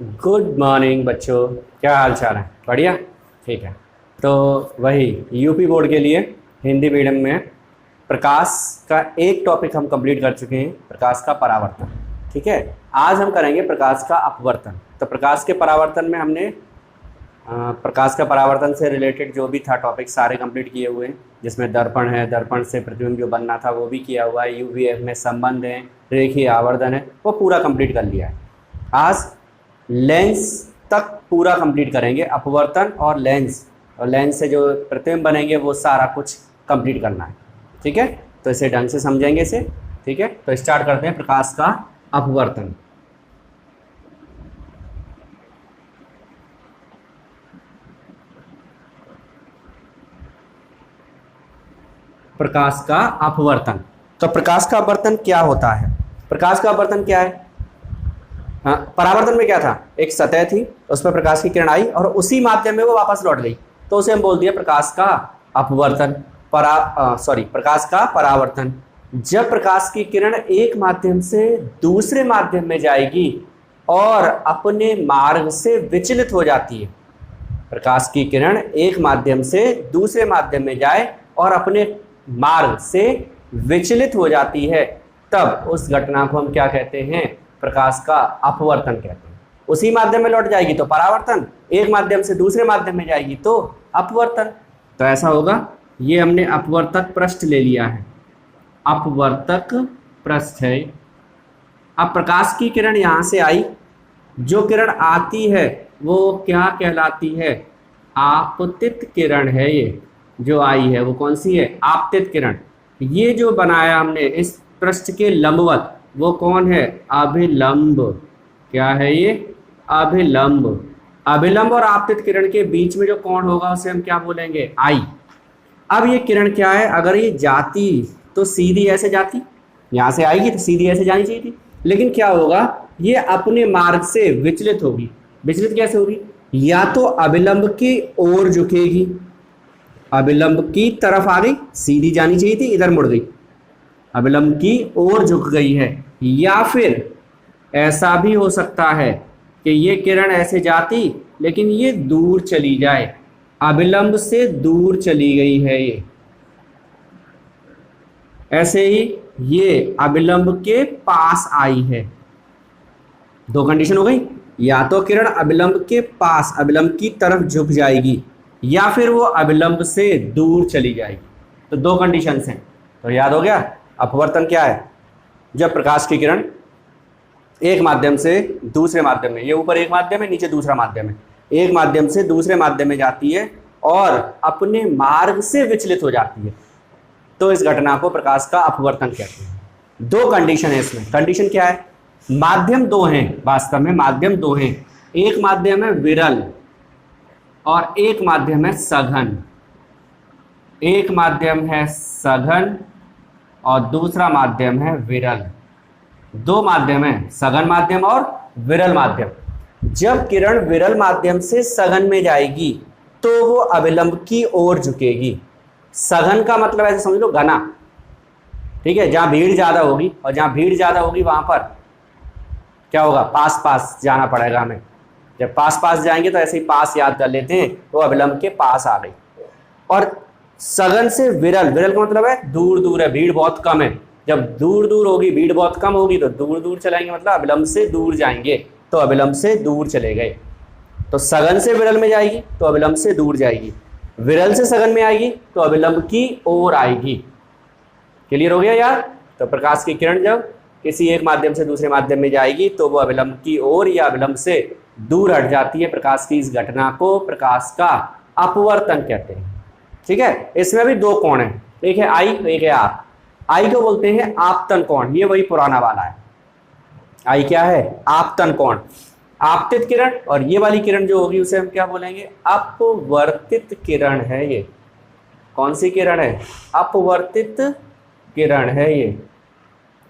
Good morning बच्चों। क्या हाल चाल है? बढ़िया। ठीक है। तो वही यूपी बोर्ड के लिए हिंदी मीडियम में प्रकाश का एक टॉपिक हम कंप्लीट कर चुके हैं, प्रकाश का परावर्तन। ठीक है, आज हम करेंगे प्रकाश का अपवर्तन। तो प्रकाश के परावर्तन में हमने प्रकाश का परावर्तन से रिलेटेड जो भी था टॉपिक सारे कंप्लीट किए हुए हैं, जिसमें दर्पण है, दर्पण से प्रतिबिंब जो बनना था वो भी किया हुआ है, यूवीएफ में संबंध है, रेखीय आवर्धन है, वो पूरा कंप्लीट कर लिया है। आज लेंस तक पूरा कंप्लीट करेंगे, अपवर्तन और लेंस से जो प्रतिबिंब बनेंगे वो सारा कुछ कंप्लीट करना है। ठीक है, तो इसे ढंग से समझेंगे इसे। ठीक है, तो स्टार्ट करते हैं प्रकाश का अपवर्तन। प्रकाश का अपवर्तन। तो प्रकाश का अपवर्तन क्या होता है? प्रकाश का अपवर्तन क्या है? हाँ, परावर्तन में क्या था? एक सतह थी, उस पर प्रकाश की किरण आई और उसी माध्यम में वो वापस लौट गई, तो उसे हम बोल दिया प्रकाश का अपवर्तन। प्रकाश का परावर्तन। जब प्रकाश की किरण एक माध्यम से दूसरे माध्यम में जाएगी और अपने मार्ग से विचलित हो जाती है, प्रकाश की किरण एक माध्यम से दूसरे माध्यम में जाए और अपने मार्ग से विचलित हो जाती है, तब उस घटना को हम क्या कहते हैं? प्रकाश का अपवर्तन कहते हैं। उसी माध्यम में लौट जाएगी तो परावर्तन, एक माध्यम से दूसरे माध्यम में जाएगी तो अपवर्तन। तो ऐसा होगा। ये हमने अपवर्तक पृष्ठ ले लिया है, अपवर्तक पृष्ठ है। अब प्रकाश की किरण यहाँ से आई, जो किरण आती है वो क्या कहलाती है? आपतित किरण है। ये जो आई है वो कौन सी है? आपतित किरण। ये जो बनाया हमने इस पृष्ठ के लंबवत, वो कौन है? अभिलंब। क्या है ये? अभिलंब। अभिलंब और आपतित किरण के बीच में जो कोण होगा उसे हम क्या बोलेंगे? आई। अब ये किरण क्या है? अगर ये जाती तो सीधी ऐसे जाती, यहाँ से आएगी तो सीधी ऐसे जानी चाहिए थी, लेकिन क्या होगा? ये अपने मार्ग से विचलित होगी। विचलित कैसे होगी? या तो अभिलंब की ओर झुकेगी, अभिलंब की तरफ आ गई, सीधी जानी चाहिए थी, इधर मुड़ गई, अभिलंब की ओर झुक गई है। या फिर ऐसा भी हो सकता है कि ये किरण ऐसे जाती लेकिन ये दूर चली जाए, अभिलंब से दूर चली गई है ये। ऐसे ही ये अभिलंब के पास आई है। दो कंडीशन हो गई, या तो किरण अभिलंब के पास, अभिलंब की तरफ झुक जाएगी, या फिर वो अभिलंब से दूर चली जाएगी। तो दो कंडीशंस हैं। तो याद हो गया अपवर्तन क्या है? जब प्रकाश की किरण एक माध्यम से दूसरे माध्यम में, ये ऊपर एक माध्यम है, नीचे दूसरा माध्यम है, एक माध्यम से दूसरे माध्यम में जाती है और अपने मार्ग से विचलित हो जाती है, तो इस घटना को प्रकाश का अपवर्तन कहते हैं। दो कंडीशन है इसमें। कंडीशन क्या है? माध्यम दो हैं, वास्तव में माध्यम दो हैं। एक माध्यम है विरल और एक माध्यम है सघन। एक माध्यम है सघन और दूसरा माध्यम है विरल। दो माध्यम है, सघन माध्यम और विरल माध्यम। जब किरण विरल माध्यम से सघन में जाएगी तो वो अभिलंब की ओर झुकेगी। सघन का मतलब ऐसे समझ लो घना। ठीक है, जहां भीड़ ज्यादा होगी, और जहां भीड़ ज्यादा होगी वहां पर क्या होगा? पास पास जाना पड़ेगा हमें। जब पास पास जाएंगे तो ऐसे ही पास याद कर लेते हैं, तो अभिलंब के पास आ गई। और सघन से विरल, विरल का मतलब है दूर दूर है, भीड़ बहुत कम है। जब दूर दूर होगी, भीड़ बहुत कम होगी, तो दूर दूर चलाएंगे, मतलब अभिलंब से दूर जाएंगे, तो अभिलंब से दूर चले गए। तो सघन से विरल में जाएगी तो अभिलंब से दूर जाएगी, विरल से सघन में आएगी तो अभिलंब की ओर आएगी। क्लियर हो गया यार? तो प्रकाश की किरण जब किसी एक माध्यम से दूसरे माध्यम में जाएगी तो वो अभिलंब की ओर या अभिलंब से दूर हट जाती है। प्रकाश की इस घटना को प्रकाश का अपवर्तन कहते हैं। ठीक है, इसमें भी दो कोण है, एक है आई, एक है आप। आई को बोलते हैं आपतन कोण, ये वही पुराना वाला है। आई क्या है? आपतन कोण। आपतित किरण, और ये वाली किरण जो होगी उसे हम क्या बोलेंगे? अपवर्तित किरण है ये। कौन सी किरण है? अपवर्तित किरण है ये,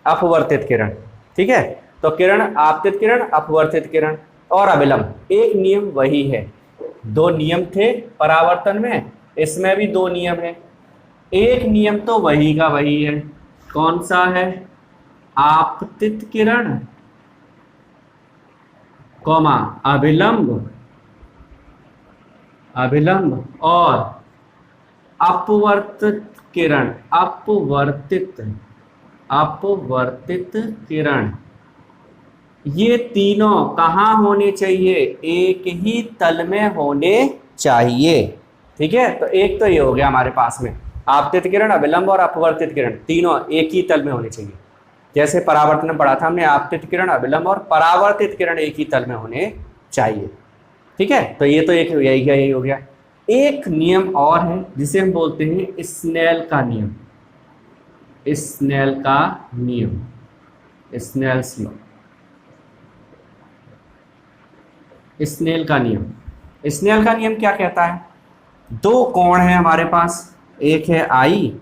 अपवर्तित किरण। ठीक है, तो किरण, आपतित किरण, अपवर्तित किरण और अभिलंब, एक नियम वही है। दो नियम थे परावर्तन में, इसमें भी दो नियम है। एक नियम तो वही का वही है। कौन सा है? आपतित किरण कॉमा अभिलंब और अपवर्तित किरण, ये तीनों कहाँ होने चाहिए? एक ही तल में होने चाहिए। ठीक है, तो एक तो ये हो गया हमारे पास में, आपतित किरण, अभिलंब और अपवर्तित किरण तीनों एक ही तल में होने चाहिए। जैसे परावर्तन में पढ़ा था हमने, आपतित किरण, अभिलंब और परावर्तित किरण एक ही तल में होने चाहिए। ठीक है, तो ये तो एक यही हो गया। एक नियम और है जिसे हम बोलते हैं स्नेल का नियम। स्नेल्स लॉ, स्नेल का नियम क्या कहता है? दो कोण हैं हमारे पास, एक है आई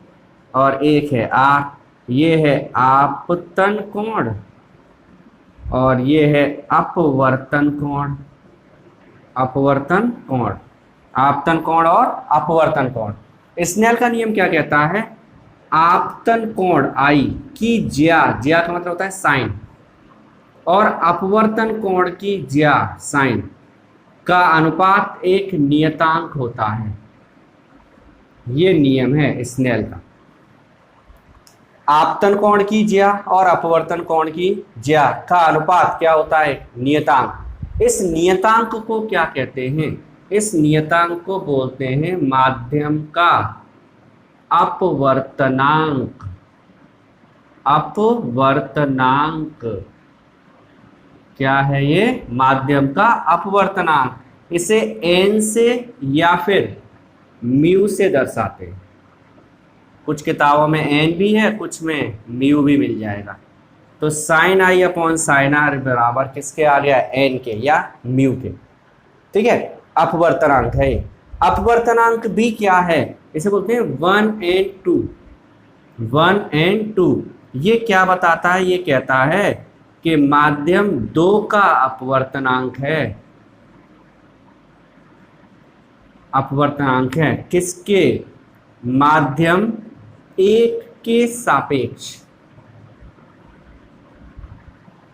और एक है आर। ये है आपतन कोण और ये है अपवर्तन कोण। आपतन कोण और अपवर्तन कोण। स्नेल का नियम क्या कहता है? आपतन कोण आई की ज्या का मतलब होता है साइन, और अपवर्तन कोण की ज्या साइन का अनुपात एक नियतांक होता है। ये नियम है स्नेल का। आपतन कोण की ज्या और अपवर्तन कोण की ज्या का अनुपात क्या होता है? नियतांक। इस नियतांक को क्या कहते हैं? इस नियतांक को बोलते हैं माध्यम का अपवर्तनांक। क्या है ये? माध्यम का अपवर्तनांक। इसे n से या फिर म्यू से दर्शाते हैं। कुछ किताबों में n भी है, कुछ में म्यू भी मिल जाएगा। तो sine i upon sine r बराबर किसके आ गया? n के या म्यू के। ठीक है, अपवर्तनांक है। अपवर्तनांक भी क्या है? इसे बोलते हैं 1 and 2। ये क्या बताता है? ये कहता है कि माध्यम 2 का अपवर्तनांक है किसके? माध्यम 1 के सापेक्ष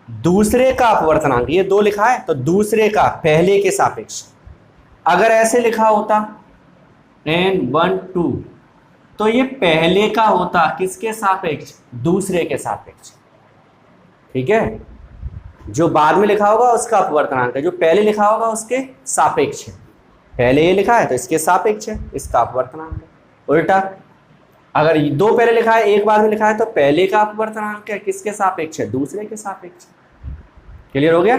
दूसरे का अपवर्तनांक। ये 2 लिखा है तो दूसरे का पहले के सापेक्ष। अगर ऐसे लिखा होता n1 2 तो ये पहले का होता किसके सापेक्ष? दूसरे के सापेक्ष। ठीक है, जो बाद में लिखा होगा उसका अपवर्तनांक है, जो पहले लिखा होगा उसके सापेक्ष है। पहले ये लिखा है तो इसके सापेक्ष है, इसका अपवर्तनांक है। उल्टा अगर 2 पहले लिखा है, 1 बाद में लिखा है, तो पहले का अपवर्तनांक है किसके सापेक्ष है? दूसरे के सापेक्ष। क्लियर हो गया?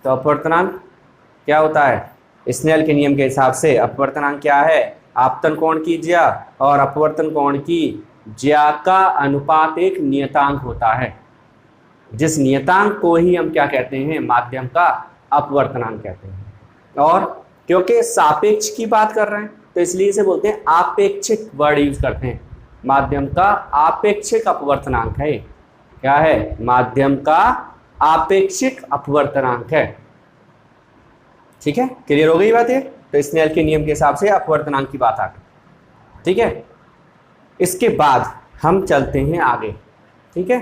तो अपवर्तनांक क्या होता है? स्नेल के नियम के हिसाब से अपवर्तनांक क्या है? आपतन कोण की ज्या और अपवर्तन कोण की ज्या का अनुपात एक नियतांक होता है, जिस नियतांक को ही हम क्या कहते हैं? माध्यम का अपवर्तनांक कहते हैं। और क्योंकि सापेक्ष की बात कर रहे हैं तो इसलिए इसे बोलते हैं आपेक्षिक, वर्ड यूज करते हैं। माध्यम का आपेक्षिक अपवर्तनांक है। क्या है? माध्यम का आपेक्षिक अपवर्तनांक है। ठीक है, क्लियर हो गई बात ये? तो स्नेल के नियम के हिसाब से अपवर्तनांक की बात आ गई। ठीक है, इसके बाद हम चलते हैं आगे। ठीक है,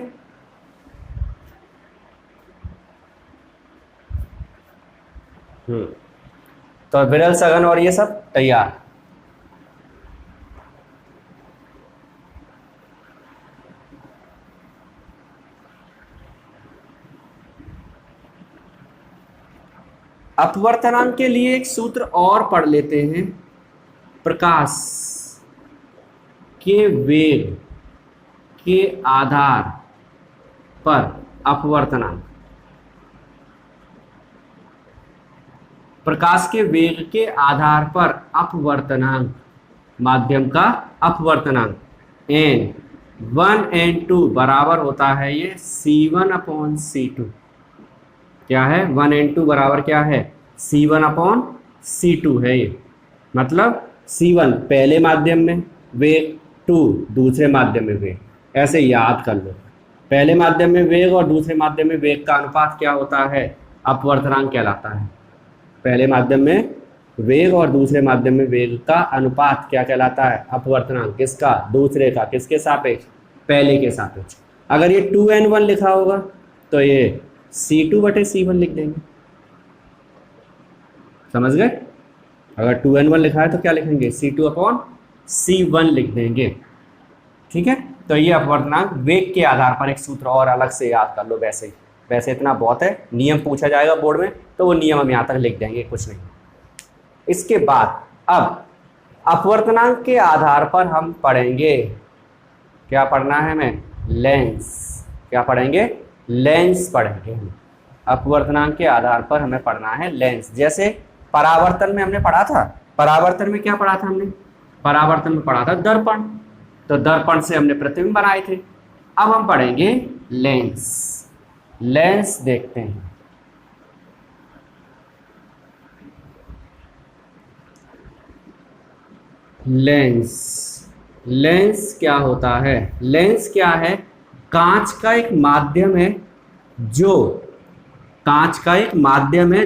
तो विरल सघन और ये सब तैयार। अपवर्तनांक के लिए एक सूत्र और पढ़ लेते हैं। प्रकाश के वेग के आधार पर अपवर्तनांक। प्रकाश के वेग के आधार पर अपवर्तनांक, माध्यम का अपवर्तनांक n1 and 2 बराबर होता है ये c1 अपॉन c2। क्या है? 1 and 2 बराबर क्या है? c1 अपॉन c2 है ये। मतलब c1 पहले माध्यम में वेग, 2 दूसरे माध्यम में वेग। ऐसे याद कर लो, पहले माध्यम में वेग और दूसरे माध्यम में वेग का अनुपात क्या होता है? अपवर्तनांक कहलाता है। पहले माध्यम में वेग और दूसरे माध्यम में वेग का अनुपात क्या कहलाता है? अपवर्तनांक। किसका? दूसरे का। किसके सापेक्ष? पहले के सापेक्ष। अगर ये 2n1 लिखा होगा तो ये c2/c1 लिख देंगे। समझ गए? अगर 2n1 लिखा है तो क्या लिखेंगे, C2/C1 लिख देंगे। ठीक है, तो ये अपवर्तनांक वेग के आधार पर एक सूत्र और अलग से याद कर लो। वैसे इतना बहुत है, नियम पूछा जाएगा बोर्ड में तो वो नियम हम यहाँ तक लिख देंगे, कुछ नहीं। इसके बाद अब अपवर्तनांक के आधार पर हम पढ़ेंगे, क्या पढ़ना है हमें, लेंस। क्या पढ़ेंगे, लेंस पढ़ेंगे हम। अपवर्तनांक के आधार पर हमें पढ़ना है लेंस। जैसे परावर्तन में हमने पढ़ा था, परावर्तन में क्या पढ़ा था हमने, परावर्तन में पढ़ा था दर्पण, तो दर्पण से हमने प्रतिबिंब बनाए थे। अब हम पढ़ेंगे लेंस। लेंस देखते हैं। लेंस क्या होता है, लेंस क्या है, कांच का एक माध्यम है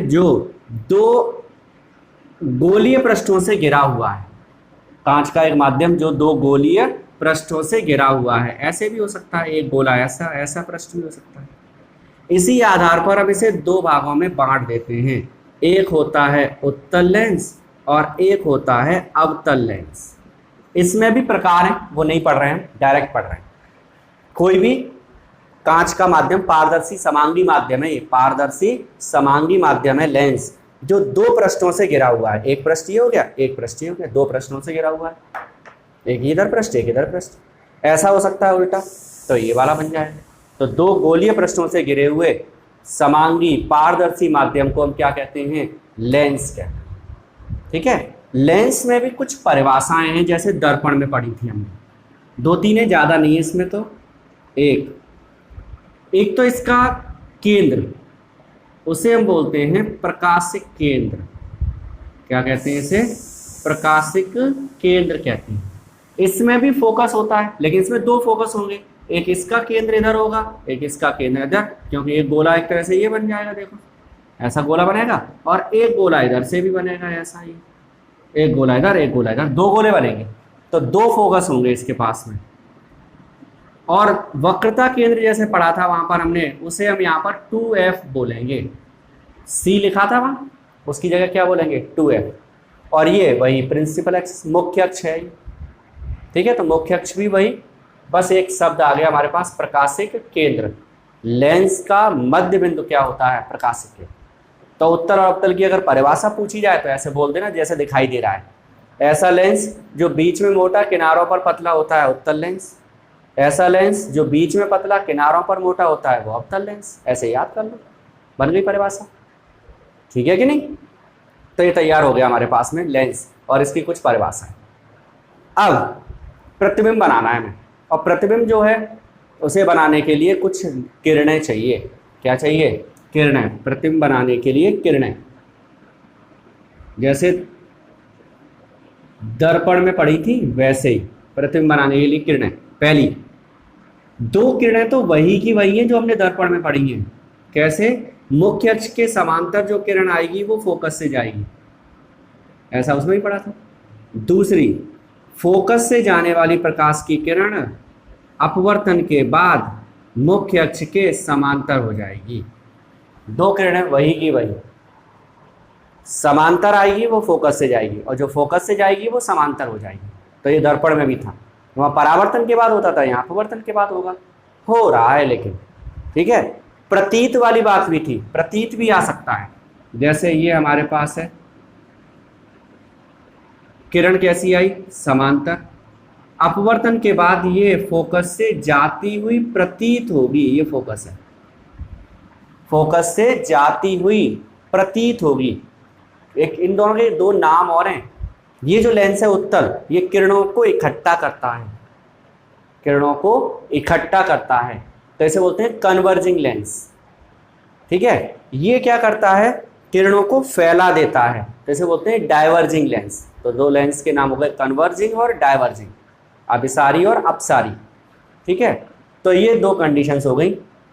जो दो गोलीय पृष्ठों से घिरा हुआ है। कांच का एक माध्यम जो दो गोलीय पृष्ठों से घिरा हुआ है। ऐसे भी हो सकता है, एक गोला ऐसा पृष्ठ भी हो सकता है। इसी आधार पर हम इसे दो भागों में बांट देते हैं। एक होता है उत्तल लेंस और एक होता है अवतल लेंस। इसमें भी प्रकार हैं, वो नहीं पढ़ रहे हैं, डायरेक्ट पढ़ रहे हैं। कोई भी कांच का माध्यम पारदर्शी समांगी माध्यम है, ये पारदर्शी समांगी माध्यम है लेंस, जो दो पृष्ठों से घिरा हुआ है। एक पृष्ठ ये हो गया, एक पृष्ठ ये हो गया, दो पृष्ठों से घिरा हुआ है, एक इधर पृष्ठ एक इधर पृष्ठ। ऐसा हो सकता है उल्टा, तो ये वाला बन जाएगा। तो दो गोलीय पृष्ठों से घिरे हुए समांगी पारदर्शी माध्यम को हम क्या कहते हैं, लेंस कहते हैं। ठीक है, लेंस में भी कुछ परिभाषाएं हैं, जैसे दर्पण में पढ़ी थी हमने, दो तीन है, ज़्यादा नहीं है इसमें। तो एक तो इसका केंद्र, उसे हम बोलते हैं प्रकाशिक केंद्र। क्या कहते हैं इसे, प्रकाशिक केंद्र कहते हैं। इसमें भी फोकस होता है, लेकिन इसमें दो फोकस होंगे, एक इसका केंद्र इधर होगा, एक इसका केंद्र इधर, क्योंकि एक गोला एक तरह से ये बन जाएगा, देखो ऐसा गोला बनेगा, और एक गोला इधर से भी बनेगा ऐसा ही, एक गोला इधर एक गोला इधर, दो गोले बनेंगे, तो दो फोकस होंगे इसके पास में। और वक्रता केंद्र जैसे पढ़ा था वहां पर हमने, उसे हम यहाँ पर 2F बोलेंगे। C लिखा था वहाँ, उसकी जगह क्या बोलेंगे, 2F। और ये वही प्रिंसिपल एक्सिस, मुख्य अक्ष है। ठीक है, तो मुख्य अक्ष भी वही, बस एक शब्द आ गया हमारे पास, प्रकाशिक केंद्र। लेंस का मध्य बिंदु क्या होता है, प्रकाशिक केंद्र। तो उत्तल और अवतल की अगर परिभाषा पूछी जाए तो ऐसे बोल देना जैसे दिखाई दे रहा है। ऐसा लेंस जो बीच में मोटा किनारों पर पतला होता है, उत्तल लेंस। ऐसा लेंस जो बीच में पतला किनारों पर मोटा होता है, वो अवतल लेंस। ऐसे याद कर लो, बन गई परिभाषा। ठीक है कि नहीं? तो ये तैयार हो गया हमारे पास में लेंस और इसकी कुछ परिभाषाएं। अब प्रतिबिंब बनाना है हमें, और प्रतिबिंब जो है उसे बनाने के लिए कुछ किरणें चाहिए। क्या चाहिए, किरणें। प्रतिबिंब बनाने के लिए किरणें, जैसे दर्पण में पड़ी थी वैसे ही प्रतिबिंब बनाने के लिए किरणें। पहली दो किरणें तो वही की वही हैं जो हमने दर्पण में पढ़ी हैं। कैसे, मुख्य अक्ष के समांतर जो किरण आएगी वो फोकस से जाएगी, ऐसा उसमें ही पढ़ा था। दूसरी, फोकस से जाने वाली प्रकाश की किरण अपवर्तन के बाद मुख्य अक्ष के समांतर हो जाएगी। दो किरणें वही की वही, समांतर आएगी वो फोकस से जाएगी, और जो फोकस से जाएगी वो समांतर हो जाएगी। तो ये दर्पण में भी था, वहाँ परावर्तन के बाद होता था, यहाँ अपवर्तन के बाद होगा, हो रहा है लेकिन। ठीक है, प्रतीत वाली बात भी थी, प्रतीत भी आ सकता है। जैसे ये हमारे पास है, किरण कैसी आई, समांतर, अपवर्तन के बाद ये फोकस से जाती हुई प्रतीत होगी। ये फोकस है, फोकस से जाती हुई प्रतीत होगी। एक इन दोनों के दो नाम और हैं। ये जो लेंस है उत्तल, ये किरणों को इकट्ठा करता है, किरणों को इकट्ठा करता है, तो इसे बोलते हैं कन्वर्जिंग लेंस। ठीक है, ये क्या करता है, किरणों को फैला देता है, तो इसे बोलते हैं डाइवर्जिंग लेंस। तो दो लेंस के नाम हो गए, कन्वर्जिंग और डाइवर्जिंग, अभिसारी और अपसारी। ठीक है, तो ये दो कंडीशंस हो गई।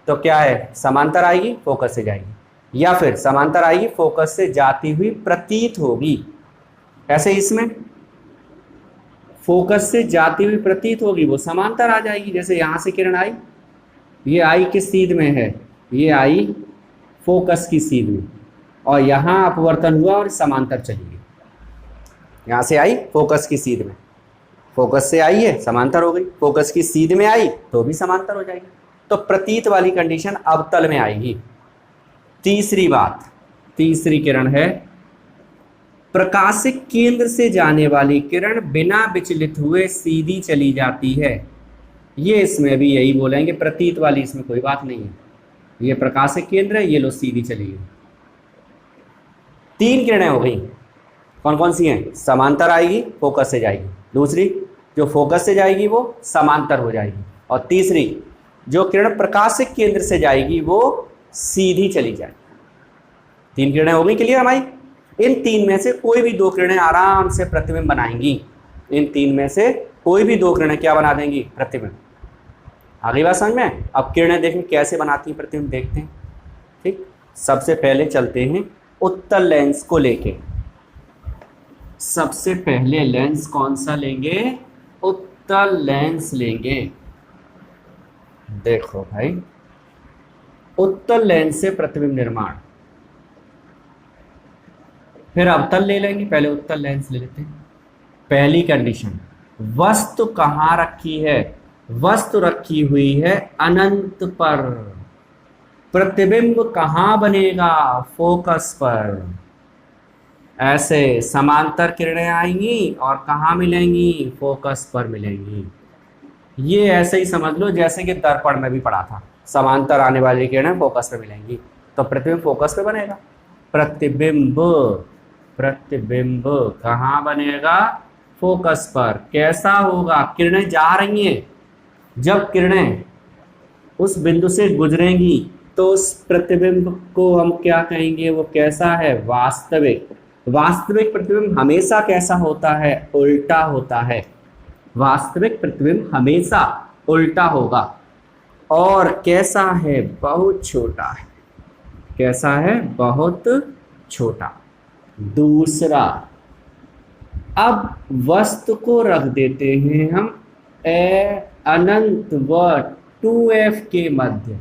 तो क्या है, समांतर आएगी फोकस से जाएगी, या फिर समांतर आएगी फोकस से जाती हुई प्रतीत होगी। ऐसे इसमें फोकस से जाती हुई प्रतीत होगी, वो समांतर आ जाएगी। जैसे यहाँ से किरण आई, ये आई किस सीध में है, ये आई फोकस की सीध में, और यहाँ अपवर्तन हुआ और समांतर चली गई। यहाँ से आई फोकस की सीध में, फोकस से आई है समांतर हो गई, फोकस की सीध में आई तो भी समांतर हो जाएगी। तो प्रतीत वाली कंडीशन अवतल में आएगी। तीसरी बात, तीसरी किरण है प्रकाशिक केंद्र से जाने वाली किरण बिना विचलित हुए सीधी चली जाती है। ये इसमें भी यही बोलेंगे, प्रतीत वाली इसमें कोई बात नहीं है, ये प्रकाशिक केंद्र है, ये लो सीधी चली गई। तीन किरणें हो गई, कौन कौन सी हैं? समांतर आएगी, फोकस से जाएगी, दूसरी जो फोकस से जाएगी वो समांतर हो जाएगी, और तीसरी जो किरण प्रकाशिक केंद्र से जाएगी वो सीधी चली जाएगी। तीन किरणें हो गई क्लियर हमारी। इन तीन में से कोई भी दो किरणें आराम से प्रतिबिंब बनाएंगी, इन तीन में से कोई भी दो किरणें क्या बना देंगी? प्रतिबिंब। आगे बात समझ में? अब किरणें देखें कैसे बनाती हैं प्रतिबिंब, देखते हैं। ठीक, सबसे पहले चलते हैं उत्तल लेंस को लेके। सबसे पहले लेंस कौन सा लेंगे? उत्तल लेंस लेंगे। देखो भाई, उत्तल लेंस से प्रतिबिंब निर्माण, फिर अवतल ले लेंगे, पहले उत्तल लेंस ले लेते हैं। पहली कंडीशन, वस्तु कहाँ रखी है? वस्तु रखी हुई है अनंत पर। प्रतिबिंब कहाँ बनेगा? फोकस पर। ऐसे समांतर किरणें आएंगी और कहाँ मिलेंगी? फोकस पर मिलेंगी। ये ऐसे ही समझ लो जैसे कि दर्पण में भी पढ़ा था, समांतर आने वाली किरणें फोकस पे मिलेंगी, तो प्रतिबिंब फोकस पे बनेगा। प्रतिबिंब, प्रतिबिंब कहाँ बनेगा? फोकस पर। कैसा होगा? किरणें जा रही हैं, जब किरणें उस बिंदु से गुजरेंगी तो उस प्रतिबिंब को हम क्या कहेंगे? वो कैसा है? वास्तविक। वास्तविक प्रतिबिंब हमेशा कैसा होता है? उल्टा होता है। वास्तविक प्रतिबिंब हमेशा उल्टा होगा। और कैसा है? बहुत छोटा है। कैसा है? बहुत छोटा। दूसरा, अब वस्तु को रख देते हैं हम अनंत व 2f के मध्य।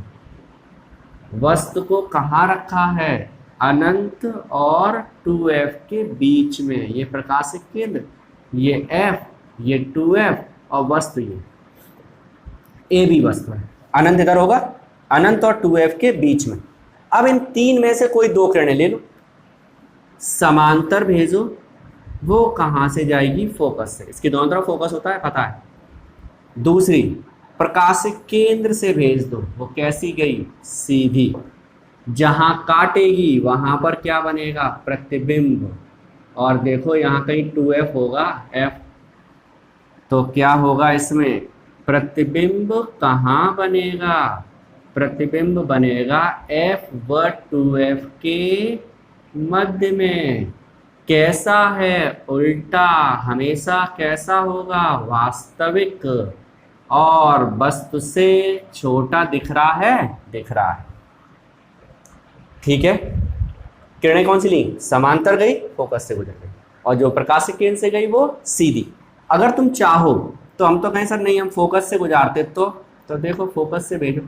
वस्तु को कहाँ रखा है? अनंत और 2f के बीच में। ये प्रकाशिक केंद्र, ये f, ये 2f और वस्तु ये a भी वस्तु है। अनंत इधर होगा, अनंत और 2f के बीच में। अब इन तीन में से कोई दो किरणें ले लो, समांतर भेजो, वो कहाँ से जाएगी? फोकस से। इसके दोनों तरफ फोकस होता है, पता है। दूसरी, प्रकाशिक केंद्र से भेज दो, वो कैसी गई? सीधी। जहाँ काटेगी वहाँ पर क्या बनेगा? प्रतिबिंब। और देखो यहाँ कहीं 2f होगा, f, तो क्या होगा इसमें? प्रतिबिंब कहाँ बनेगा? प्रतिबिंब बनेगा f व 2f के मध्य में। कैसा है? उल्टा। हमेशा कैसा होगा? वास्तविक। और वस्तु से छोटा दिख रहा है? दिख रहा है। ठीक है, किरणें कौन सी ली? समांतर गई, फोकस से गुजर गई, और जो प्रकाशिक केंद्र से गई वो सीधी। अगर तुम चाहो तो हम तो कहें सर नहीं हम फोकस से गुजारते, तो देखो फोकस से भेजो।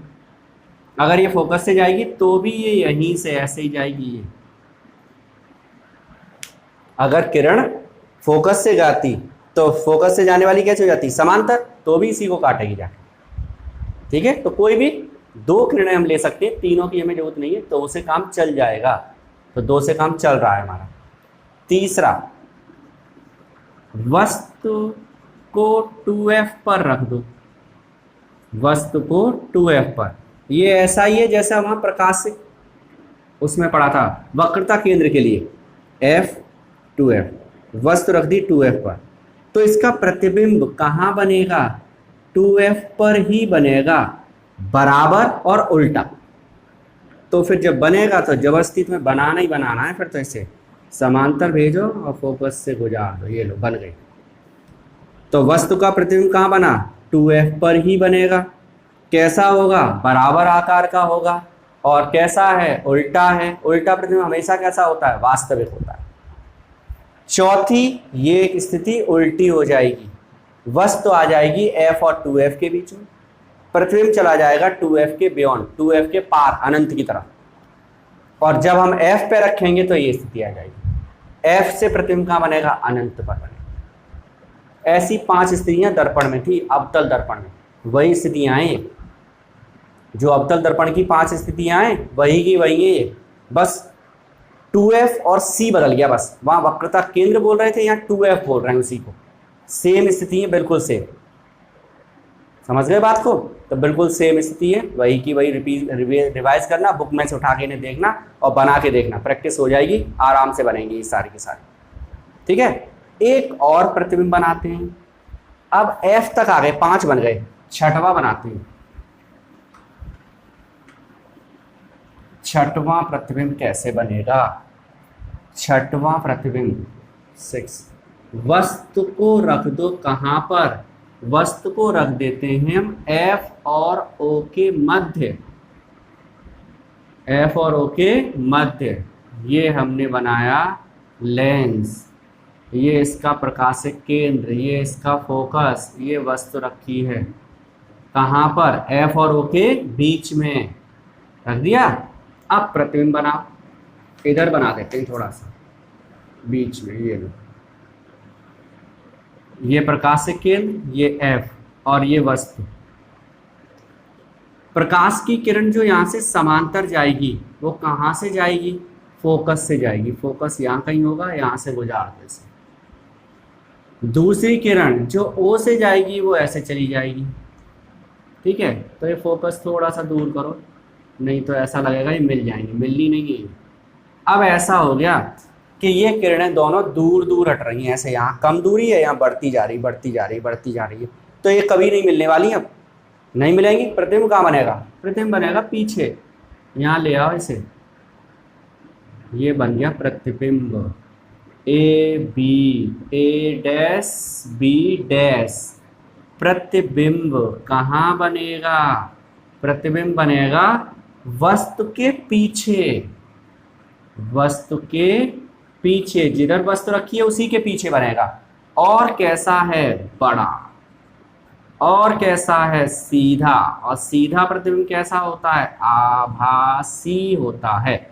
अगर ये फोकस से जाएगी तो भी ये यहीं से ऐसे ही जाएगी। ये अगर किरण फोकस से जाती तो फोकस से जाने वाली कैसे हो जाती? समांतर, तो भी इसी को काटेगी जाके। ठीक है, तो कोई भी दो किरणें हम ले सकते हैं, तीनों की हमें जरूरत नहीं है, तो उसे काम चल जाएगा। तो दो से काम चल रहा है हमारा। तीसरा, वस्तु को 2f पर रख दो। वस्तु को 2f पर। ये ऐसा ही है जैसा वहां प्रकाशिक उसमें पढ़ा था वक्रता केंद्र के लिए, f 2f, वस्तु रख दी 2f पर, तो इसका प्रतिबिंब कहाँ बनेगा? 2f पर ही बनेगा, बराबर और उल्टा। तो फिर जब बनेगा तो जबरदस्ती में बनाना ही बनाना है, फिर तो इसे समांतर भेजो और फोकस से गुजार दो। ये लो बन गई। तो वस्तु का प्रतिबिंब कहाँ बना? 2f पर ही बनेगा। कैसा होगा? बराबर आकार का होगा। और कैसा है? उल्टा है। उल्टा प्रतिबिंब हमेशा कैसा होता है? वास्तविक होता है। चौथी, ये एक स्थिति उल्टी हो जाएगी, वस्तु आ जाएगी f और 2f के बीच में, प्रतिबिंब चला जाएगा 2f के बियॉन्ड, 2f के पार, अनंत की तरफ। और जब हम एफ पे रखेंगे तो ये स्थिति आ जाएगी। एफ से प्रतिबिंब कहाँ बनेगा, अनंत पर बनेगा। ऐसी 5 स्थितियां दर्पण में थी, अवतल दर्पण में वही स्थितियां हैं ये। जो अवतल दर्पण की 5 स्थितियां हैं वही की वही है ये, बस 2F और C बदल गया बस। वहां वक्रता केंद्र बोल रहे थे, यहाँ 2F बोल रहे हैं उसी को। सेम स्थिति है, बिल्कुल सेम। समझ गए बात को? तो बिल्कुल सेम स्थिति है, वही की वही रिवाइज करना, बुक में से उठा के इन्हें देखना और बना के देखना, प्रैक्टिस हो जाएगी, आराम से बनेंगी ये सारी की सारी। ठीक है, एक और प्रतिबिंब बनाते हैं। अब F तक आ गए, 5 बन गए, छठवां बनाते हैं। छठवां प्रतिबिंब कैसे बनेगा? छठवां प्रतिबिंब 6, वस्तु को रख दो कहां पर? वस्तु को रख देते हैं हम F और O के मध्य। F और O के मध्य ये हमने बनाया लेंस, ये इसका प्रकाशिक केंद्र, ये इसका फोकस, ये वस्तु रखी है कहां पर? F और O के बीच में रख दिया। अब प्रतिबिंब बनाओ, इधर बना देते हैं थोड़ा सा बीच में, ये लो, ये प्रकाशिक केंद्र, ये F और ये वस्तु। प्रकाश की किरण जो यहाँ से समांतर जाएगी वो कहाँ से जाएगी? फोकस से जाएगी। फोकस यहाँ कहीं होगा, यहाँ से गुजार दो इसे। दूसरी किरण जो O से जाएगी वो ऐसे चली जाएगी। ठीक है, तो ये फोकस थोड़ा सा दूर करो, नहीं तो ऐसा लगेगा ये मिल जाएंगे, मिलनी नहीं है। अब ऐसा हो गया कि ये किरणें दोनों दूर दूर हट रही हैं, ऐसे यहाँ कम दूरी है, यहाँ बढ़ती जा रही बढ़ती जा रही बढ़ती जा रही है, तो ये कभी नहीं मिलने वाली, अब नहीं मिलेंगी। प्रतिबिंब कहाँ बनेगा? प्रतिबिंब बनेगा पीछे, यहाँ ले आओ इसे, ये बन गया प्रतिबिंब। A B, A dash B dash. प्रतिबिंब कहाँ बनेगा? प्रतिबिंब बनेगा वस्तु के पीछे, वस्तु के पीछे, जिधर वस्तु रखी है उसी के पीछे बनेगा। और कैसा है? बड़ा। और कैसा है? सीधा। और सीधा प्रतिबिंब कैसा होता है? आभासी होता है।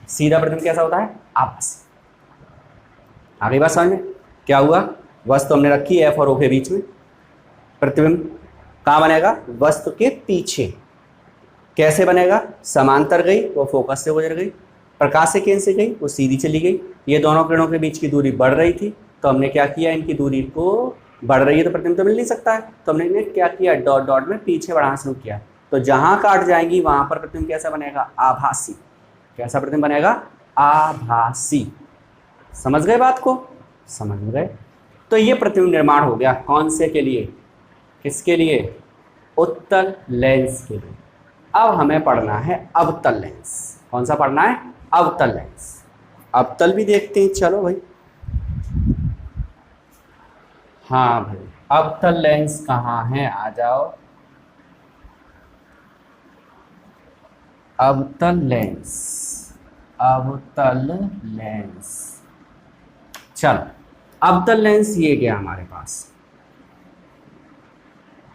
सीधा प्रतिबिंब कैसा होता है? आभासी। आगे बात समझ में? क्या हुआ? वस्तु हमने रखी है F और O के बीच में, प्रतिबिंब कहाँ बनेगा? वस्तु के पीछे। कैसे बनेगा? समांतर गई वो फोकस से गुजर गई, प्रकाश से केंद्र से गई वो सीधी चली गई। ये दोनों किरणों के बीच की दूरी बढ़ रही थी, तो हमने क्या किया, इनकी दूरी को, बढ़ रही है तो प्रतिबिंब तो मिल नहीं सकता है, तो हमने इन्हें क्या किया, डॉट डॉट में पीछे बढ़ाना शुरू किया। तो जहां काट जाएंगी वहां पर प्रतिबिंब कैसा बनेगा? आभासी। कैसा प्रतिबिंब बनेगा? आभासी। समझ गए बात को? समझ गए। तो ये प्रतिबिंब निर्माण हो गया कौन से के लिए? किसके लिए? उत्तल लेंस के लिए। अब हमें पढ़ना है अवतल लेंस। कौन सा पढ़ना है? अवतल लेंस। अवतल भी देखते हैं, चलो भाई। हाँ भाई, अवतल लेंस कहाँ है? आ जाओ। अवतल लेंस, अवतल लेंस। चलो, अवतल लेंस ये गया हमारे पास।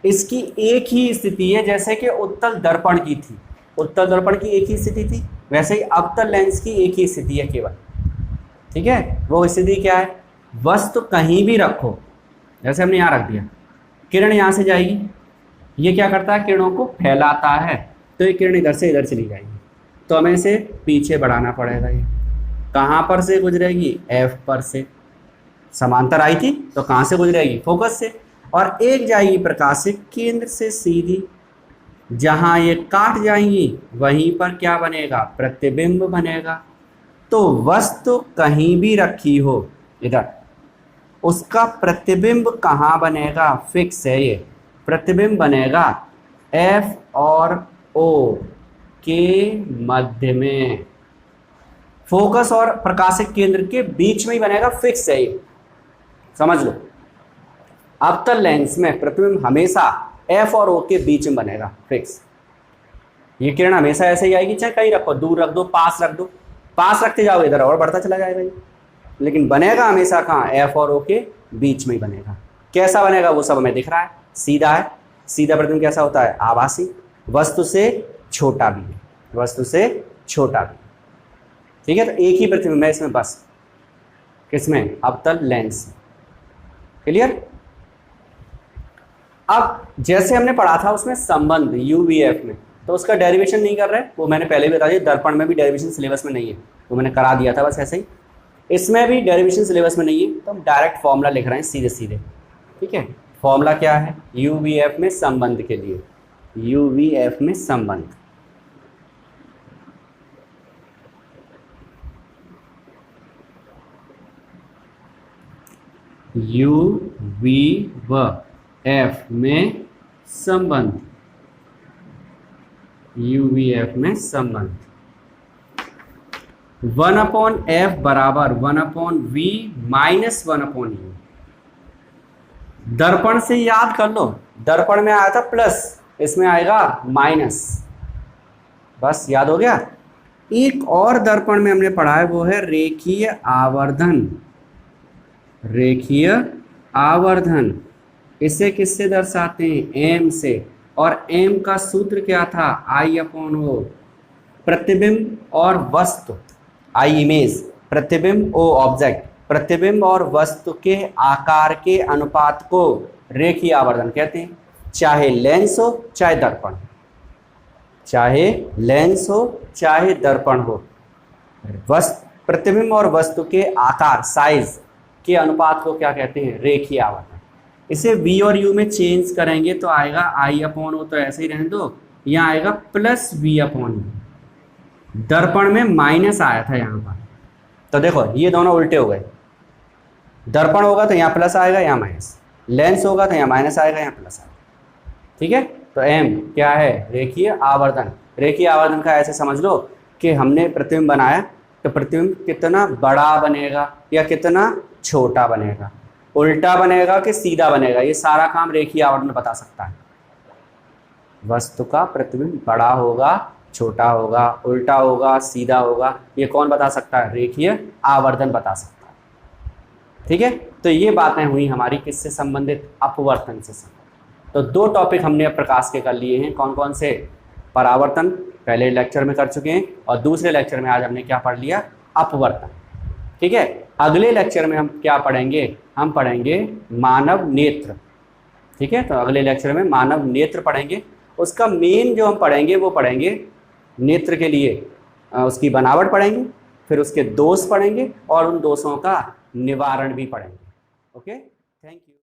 इसकी एक ही स्थिति है जैसे कि उत्तल दर्पण की थी। उत्तल दर्पण की एक ही स्थिति थी, वैसे ही अवतल लेंस की एक ही स्थिति है केवल। ठीक है, वो स्थिति क्या है? वस्तु कहीं भी रखो, जैसे हमने यहाँ रख दिया, किरण यहाँ से जाएगी, ये क्या करता है? किरणों को फैलाता है, तो ये किरण इधर से इधर चली जाएगी, तो हमें इसे पीछे बढ़ाना पड़ेगा। ये कहाँ पर से गुजरेगी? F पर से। समांतर आई थी तो कहाँ से गुजरेगी? फोकस से। और एक जाएगी प्रकाशिक केंद्र से सीधी, जहाँ ये काट जाएंगी वहीं पर क्या बनेगा? प्रतिबिंब बनेगा। तो वस्तु कहीं भी रखी हो इधर, उसका प्रतिबिंब कहाँ बनेगा? फिक्स है ये। प्रतिबिंब बनेगा F और O के मध्य में, फोकस और प्रकाशिक केंद्र के बीच में ही बनेगा, फिक्स है ये, समझ लो। अवतल लेंस में प्रतिबिंब हमेशा F और O के बीच में बनेगा, फिक्स। ये किरण हमेशा ऐसे ही आएगी, चाहे कहीं रखो, दूर रख दो, पास रख दो, पास रखते जाओ इधर और बढ़ता चला जाएगा ये, लेकिन बनेगा हमेशा कहाँ? F और O के बीच में ही बनेगा। कैसा बनेगा वो सब हमें दिख रहा है, सीधा है। सीधा प्रतिबिंब कैसा होता है? आभासी। वस्तु से छोटा भी है, वस्तु से छोटा भी। ठीक है, तो एक ही प्रतिबिंब है इसमें बस, किसमें, अवतल लेंस। क्लियर। अब जैसे हमने पढ़ा था उसमें संबंध यूवीएफ में, तो उसका डेरिवेशन नहीं कर रहे, वो मैंने पहले भी बता दिया, दर्पण में भी डेरिवेशन सिलेबस में नहीं है, वो मैंने करा दिया था बस ऐसे ही। इसमें भी डेरिवेशन सिलेबस में नहीं है, तो हम डायरेक्ट फॉर्मूला लिख रहे हैं सीधे सीधे। ठीक है, फॉर्मूला क्या है यूवीएफ में संबंध के लिए, यूवीएफ में संबंध, यू वी व एफ में संबंध, यूवीएफ में संबंध 1/f बराबर 1/v माइनस 1/u। दर्पण से याद कर लो, दर्पण में आया था प्लस, इसमें आएगा माइनस, बस याद हो गया। एक और दर्पण में हमने पढ़ा है, वो है रेखीय आवर्धन, रेखीय आवर्धन। इसे किससे दर्शाते हैं, एम से, और एम का सूत्र क्या था, I/O। प्रतिबिंब और वस्तु, आई इमेज, प्रतिबिंब ओ ऑब्जेक्ट, प्रतिबिंब और वस्तु के आकार के अनुपात को रेखीय आवर्धन कहते हैं, चाहे लेंस हो चाहे दर्पण, चाहे लेंस हो चाहे दर्पण हो, प्रतिबिंब और वस्तु के आकार साइज के अनुपात को क्या कहते हैं, रेखीय आवर्धन। इसे v और u में चेंज करेंगे तो आएगा I/O, तो ऐसे ही रहने दो, यहाँ आएगा प्लस v/u। दर्पण में माइनस आया था यहाँ पर, तो देखो ये दोनों उल्टे हो गए, दर्पण होगा तो यहाँ प्लस आएगा यहाँ माइनस, लेंस होगा तो यहाँ माइनस आएगा यहाँ प्लस आएगा। ठीक है, तो m क्या है, रेखीय आवर्धन। रेखीय आवर्धन का ऐसे समझ लो कि हमने प्रतिबिंब बनाया तो प्रतिबिंब कितना बड़ा बनेगा या कितना छोटा बनेगा, उल्टा बनेगा कि सीधा बनेगा, ये सारा काम रेखीय आवर्धन बता सकता है। वस्तु का प्रतिबिंब बड़ा होगा, छोटा होगा, उल्टा होगा, सीधा होगा, ये कौन बता सकता है, रेखीय आवर्धन बता सकता है। ठीक है, तो ये बातें हुई हमारी किससे संबंधित, अपवर्तन से संबंधित। तो दो टॉपिक हमने प्रकाश के कर लिए हैं, कौन कौन से, परावर्तन पहले लेक्चर में कर चुके हैं, और दूसरे लेक्चर में आज हमने क्या पढ़ लिया, अपवर्तन। ठीक है, अगले लेक्चर में हम क्या पढ़ेंगे, हम पढ़ेंगे मानव नेत्र। ठीक है, तो अगले लेक्चर में मानव नेत्र पढ़ेंगे। उसका मेन जो हम पढ़ेंगे वो पढ़ेंगे नेत्र के लिए उसकी बनावट पढ़ेंगे, फिर उसके दोष पढ़ेंगे और उन दोषों का निवारण भी पढ़ेंगे। Okay, thank you.